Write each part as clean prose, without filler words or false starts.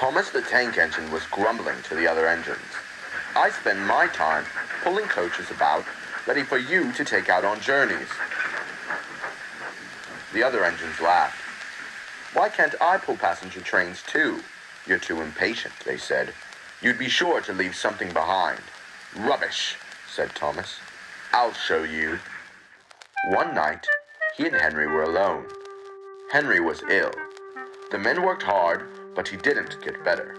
Thomas the tank engine was grumbling to the other engines. "I spend my time pulling coaches about, ready for you to take out on journeys." The other engines laughed. "Why can't I pull passenger trains too?" "You're too impatient," they said. "You'd be sure to leave something behind." "Rubbish," said Thomas. "I'll show you." One night, he and Henry were alone. Henry was ill. The men worked hard, but he didn't get better.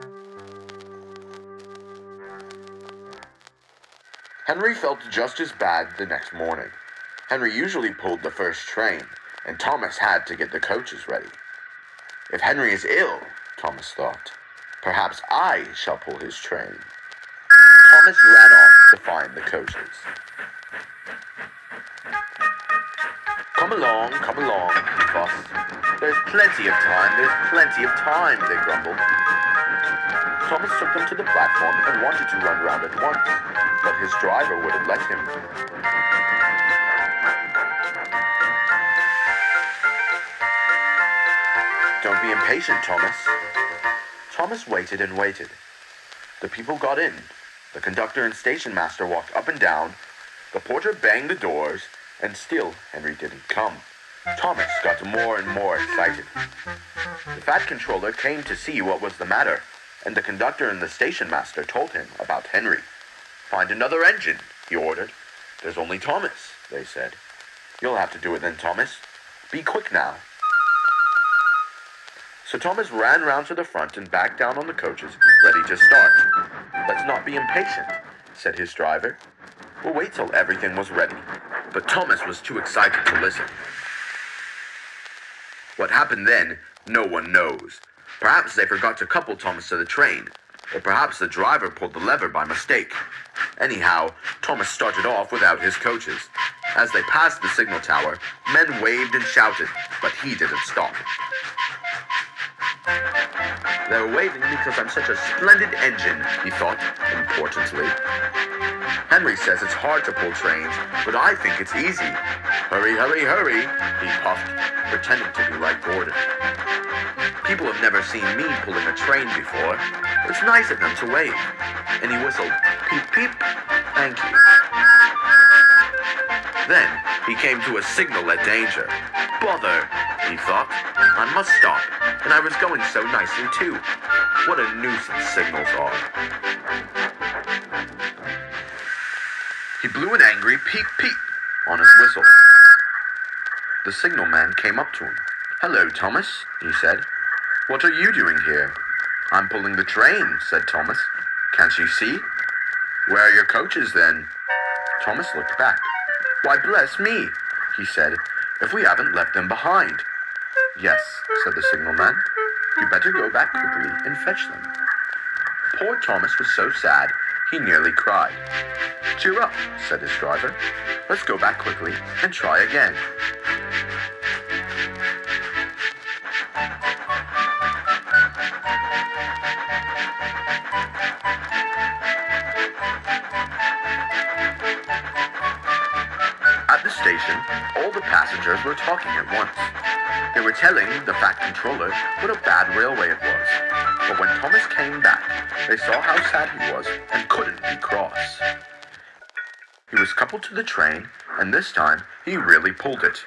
Henry felt just as bad the next morning. Henry usually pulled the first train, and Thomas had to get the coaches ready. "If Henry is ill," Thomas thought, "perhaps I shall pull his train." Thomas ran off to find the coaches. Come along, he fussed. "There's plenty of time, they grumbled. Thomas took them to the platform and wanted to run round at once, but his driver wouldn't let him. "Don't be impatient, Thomas." Thomas waited and waited. The people got in. The conductor and station master walked up and down. The porter banged the doors, and still Henry didn't come. Thomas got more and more excited. The fat controller came to see what was the matter, and the conductor and the station master told him about Henry. "Find another engine," he ordered. "There's only Thomas," they said. "You'll have to do it then, Thomas. Be quick now." So Thomas ran round to the front and back down on the coaches, ready to start. "Let's not be impatient," said his driver. "We'll wait till everything was ready." But Thomas was too excited to listen. What happened then, no one knows. Perhaps they forgot to couple Thomas to the train, or perhaps the driver pulled the lever by mistake. Anyhow, Thomas started off without his coaches. As they passed the signal tower, men waved and shouted, but he didn't stop. "They're waving because I'm such a splendid engine," he thought, importantly. "Henry says it's hard to pull trains, but I think it's easy. Hurry, hurry, hurry," he puffed, pretending to be like Gordon. "People have never seen me pulling a train before. It's nice of them to wave." And he whistled, "Peep, peep, thank you." Then he came to a signal at danger. "Bother," he thought. "I must stop, and I was going so nicely too. What a nuisance signals are." He blew an angry peep, peep on his whistle. The signalman came up to him. "Hello, Thomas," he said. "What are you doing here?" "I'm pulling the train," said Thomas. "Can't you see?" "Where are your coaches, then?" Thomas looked back. "Why, bless me," he said, "if we haven't left them behind." "Yes," said the signalman. "You better go back quickly and fetch them." Poor Thomas was so sad, he nearly cried. "Cheer up," said his driver. "Let's go back quickly and try again." At the station, all the passengers were talking at once. They were telling the fat controller what a bad railway it was. But when Thomas came back, they saw how sad he was and couldn't be cross. He was coupled to the train, and this time he really pulled it.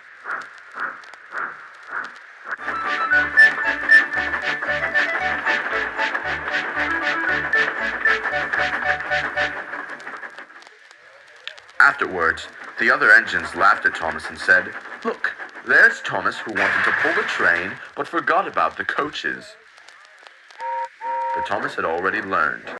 Afterwards, the other engines laughed at Thomas and said, "Look, there's Thomas who wanted to pull the train but forgot about the coaches." But Thomas had already learned.